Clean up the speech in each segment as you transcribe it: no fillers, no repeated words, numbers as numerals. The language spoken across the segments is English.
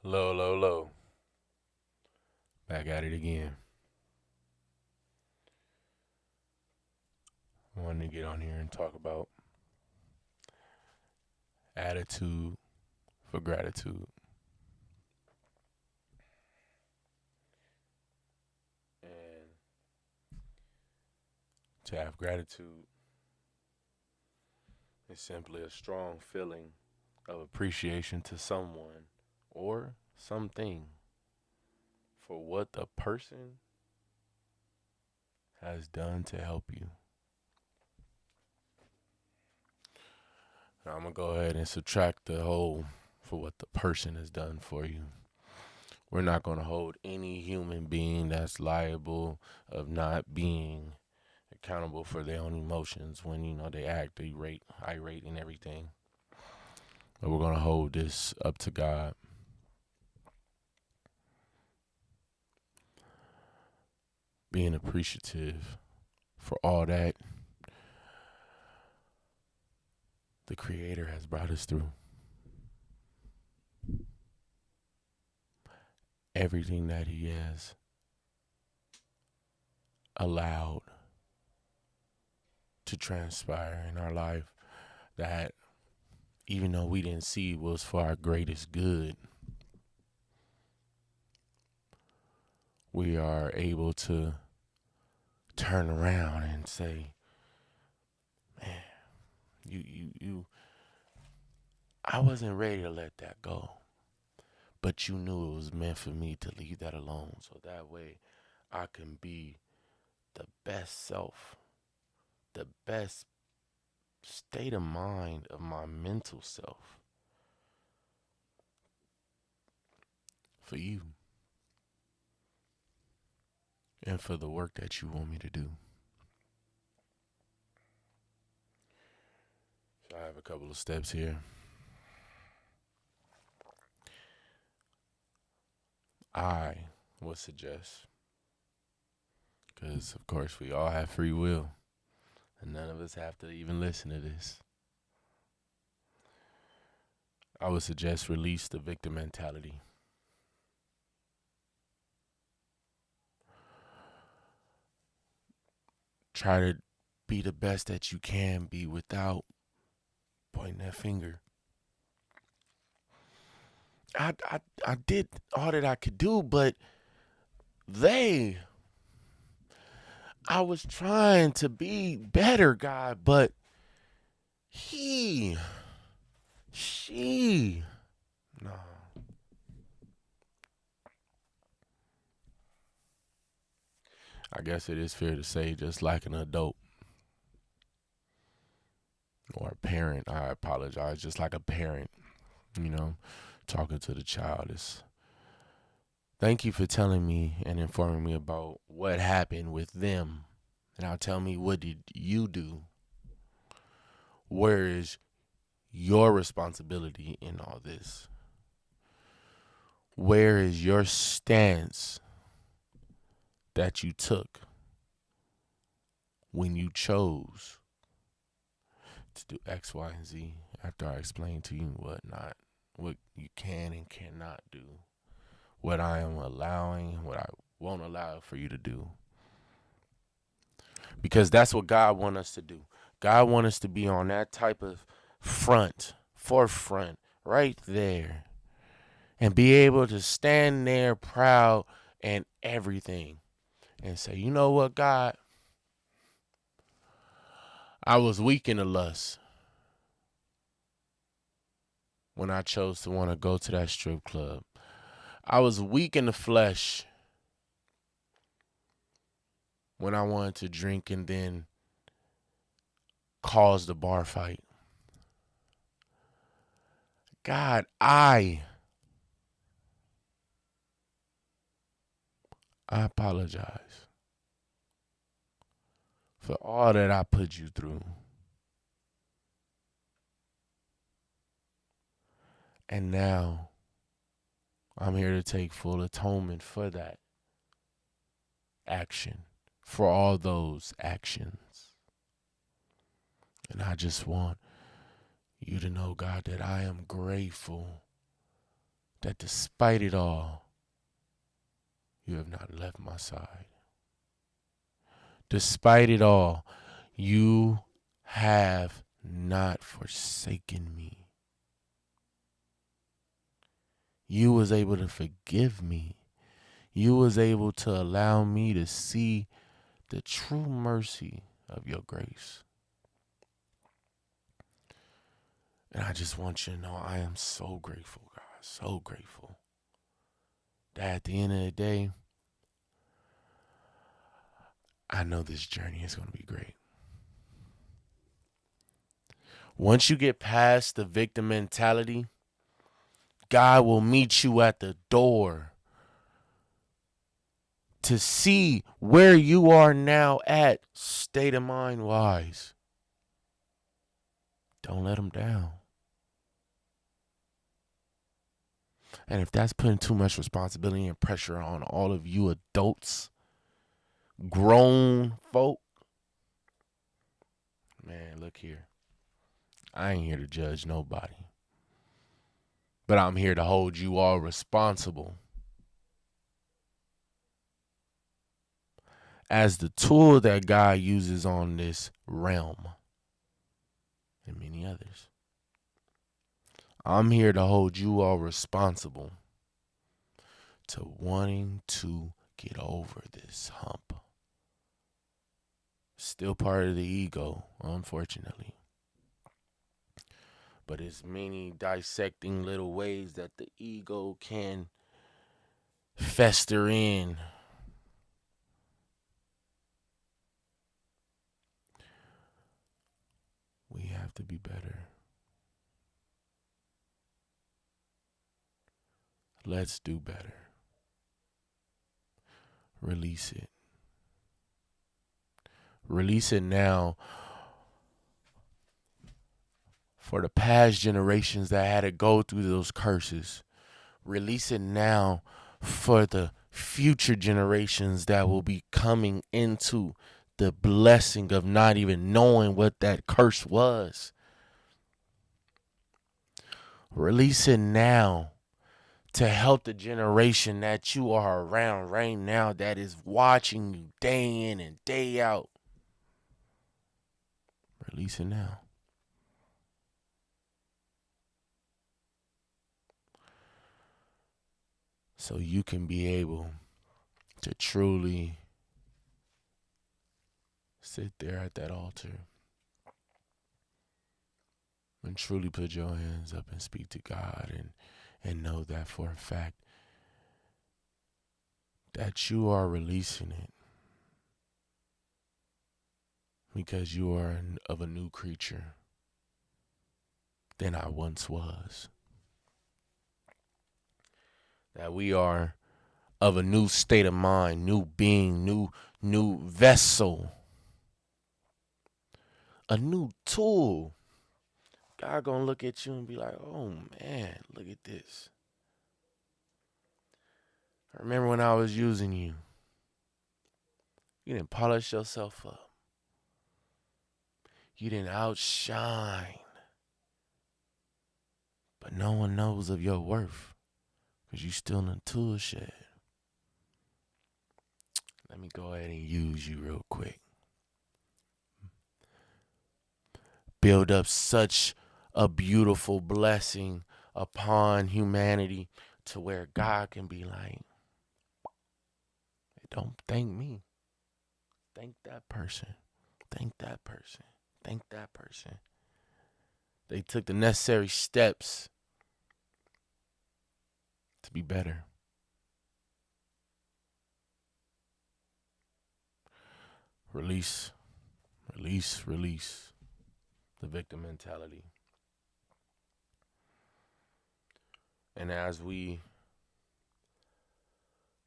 Low, low, low. Back at it again. I wanted to get on here and talk about attitude for gratitude. And to have gratitude is simply a strong feeling of appreciation to someone or something for what the person has done to help you. Now I'm going to go ahead and subtract the whole for what the person has done for you. We're not going to hold any human being that's liable of not being accountable for their own emotions when they act irate and everything. But we're going to hold this up to God. Being appreciative for all that the Creator has brought us through. Everything that He has allowed to transpire in our life that even though we didn't see it was for our greatest good, we are able to turn around and say, man, you I wasn't ready to let that go. But you knew it was meant for me to leave that alone. So that way I can be the best self, the best state of mind of my mental self for you and for the work that you want me to do. So I have a couple of steps here. I would suggest, because of course we all have free will, and none of us have to even listen to this. I would suggest release the victim mentality. Try to be the best that you can be without pointing that finger. I did all that I could do, but they, I was trying to be better, God, but he, she, no. I guess it is fair to say, just like an adult or a parent, I apologize, just like a parent, you know, talking to the child is, thank you for telling me and informing me about what happened with them. Now tell me, what did you do? Where is your responsibility in all this? Where is your stance that you took when you chose to do X, Y, and Z after I explained to you what you can and cannot do, what I am allowing, what I won't allow for you to do? Because that's what God wants us to do. God wants us to be on that type of forefront, right there, and be able to stand there proud and everything and say, you know what, God, I was weak in the lust when I chose to want to go to that strip club. I was weak in the flesh when I wanted to drink and then cause the bar fight. God, I apologize for all that I put you through. And now I'm here to take full atonement for that action, for all those actions. And I just want you to know, God, that I am grateful that despite it all, you have not left my side. Despite it all, you have not forsaken me. You was able to forgive me. You was able to allow me to see the true mercy of your grace. And I just want you to know I am so grateful, God, so grateful that at the end of the day, I know this journey is going to be great. Once you get past the victim mentality, God will meet you at the door to see where you are now at, state of mind wise. Don't let him down. And if that's putting too much responsibility and pressure on all of you adults, grown folk, man, look here. I ain't here to judge nobody. But I'm here to hold you all responsible as the tool that God uses on this realm and many others. I'm here to hold you all responsible to wanting to get over this hump. Still part of the ego, unfortunately. But it's many dissecting little ways that the ego can fester in. We have to be better. Let's do better. Release it. Release it now for the past generations that had to go through those curses. Release it now for the future generations that will be coming into the blessing of not even knowing what that curse was. Release it now to help the generation that you are around right now that is watching you day in and day out. Release it now. So you can be able to truly sit there at that altar and truly put your hands up and speak to God and know that for a fact that you are releasing it because you are of a new creature than I once was. That we are of a new state of mind, new being, new vessel, a new tool. God gonna look at you and be like, oh man, look at this. I remember when I was using you. You didn't polish yourself up. You didn't outshine. But no one knows of your worth because you still in the tool shed. Let me go ahead and use you real quick. Build up such a beautiful blessing upon humanity to where God can be like, don't thank me. Thank that person. Thank that person. Thank that person. They took the necessary steps to be better. Release, release, release the victim mentality. And as we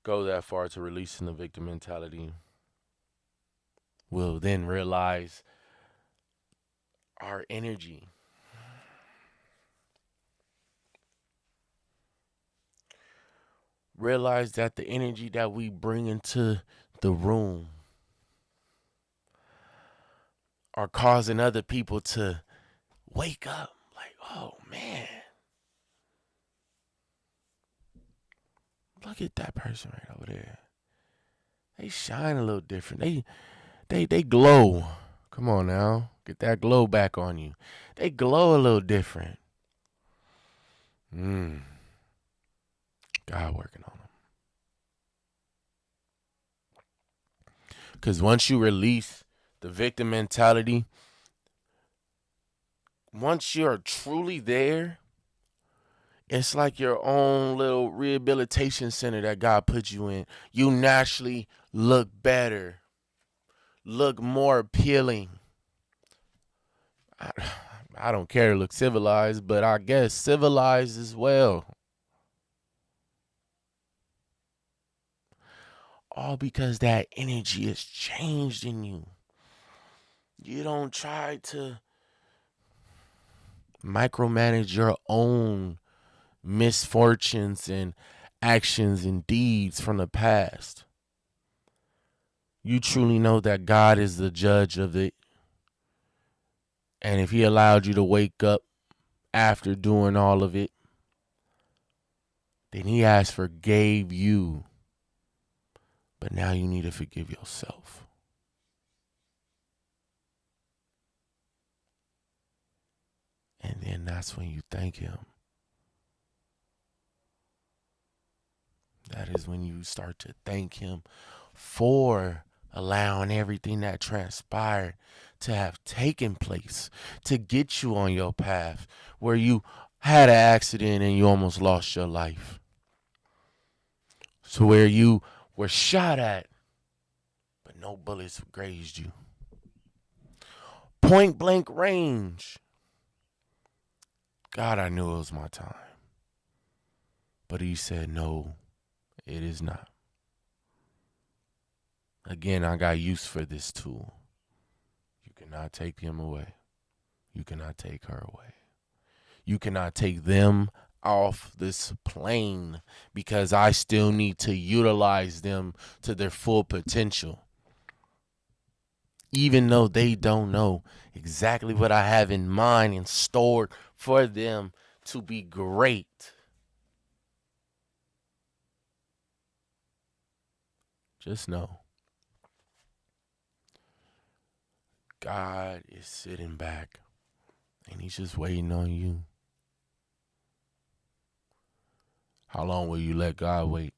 go that far to releasing the victim mentality, we'll then realize our energy. Realize that the energy that we bring into the room are causing other people to wake up like, oh man, Look at that person right over there. They shine a little different. They glow. Come on now. Get that glow back on you. They glow a little different. God working on them. Because once you release the victim mentality, once you're truly there, it's like your own little rehabilitation center that God put you in. You naturally look better, look more appealing. I don't care to look civilized, but I guess civilized as well. All because that energy has changed in you. You don't try to micromanage your own misfortunes and actions and deeds from the past. You truly know that God is the judge of it. And if he allowed you to wake up after doing all of it, then he has forgave you. But now you need to forgive yourself. And then that's when you thank him. That is when you start to thank him for allowing everything that transpired to have taken place to get you on your path where you had an accident and you almost lost your life. So where you were shot at, but no bullets grazed you. Point blank range. God, I knew it was my time. But he said, no, it is not. Again, I got use for this tool. You cannot take him away. You cannot take her away. You cannot take them off this plane because I still need to utilize them to their full potential. Even though they don't know exactly what I have in mind and stored for them to be great. Just know God is sitting back and he's just waiting on you. How long will you let God wait?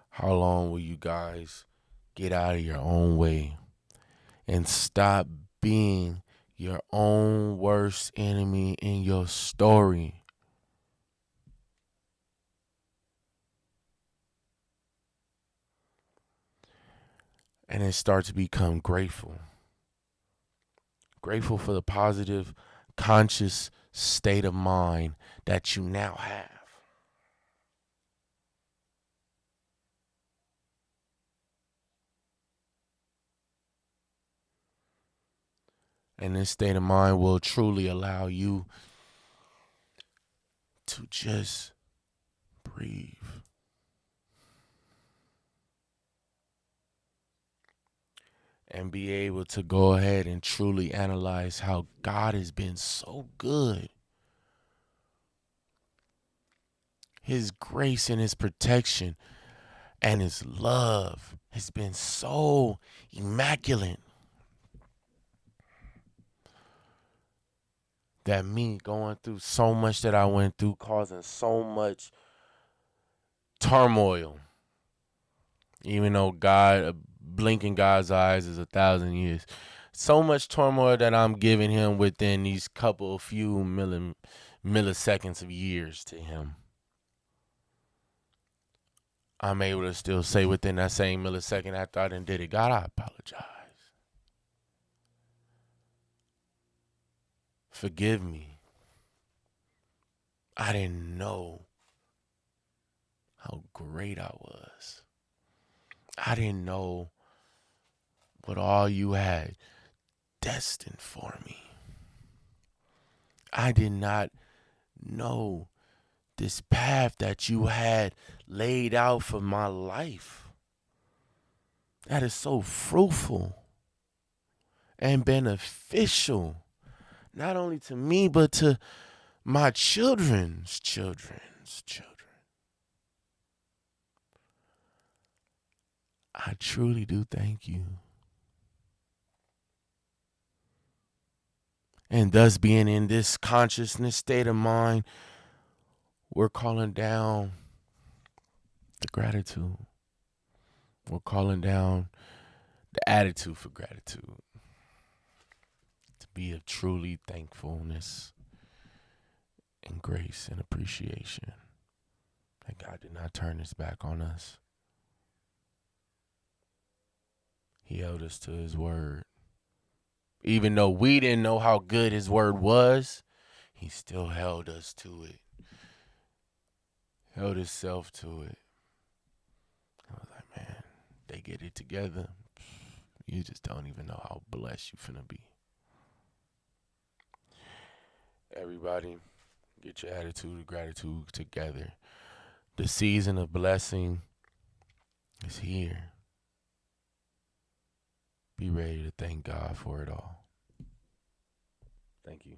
How long will you guys get out of your own way and stop being your own worst enemy in your story? And then start to become grateful. Grateful for the positive, conscious state of mind that you now have. And this state of mind will truly allow you to just breathe. And be able to go ahead and truly analyze how God has been so good. His grace and his protection and his love has been so immaculate. That me going through so much that I went through, causing so much turmoil. Even though God, blinking God's eyes is 1,000 years. So much turmoil that I'm giving him within these few milliseconds of years to him. I'm able to still say within that same millisecond after I done did it, God, I apologize. Forgive me. I didn't know how great I was. I didn't know what all you had destined for me. I did not know this path that you had laid out for my life. That is so fruitful and beneficial, not only to me, but to my children's children's children. I truly do thank you. And thus, being in this consciousness state of mind, we're calling down the gratitude. We're calling down the attitude for gratitude. To be of truly thankfulness and grace and appreciation that God did not turn his back on us. He held us to his word. Even though we didn't know how good his word was, he still held us to it. Held himself to it. I was like, man, they get it together. You just don't even know how blessed you finna be. Everybody, get your attitude of gratitude together. The season of blessing is here. Be ready to thank God for it all. Thank you.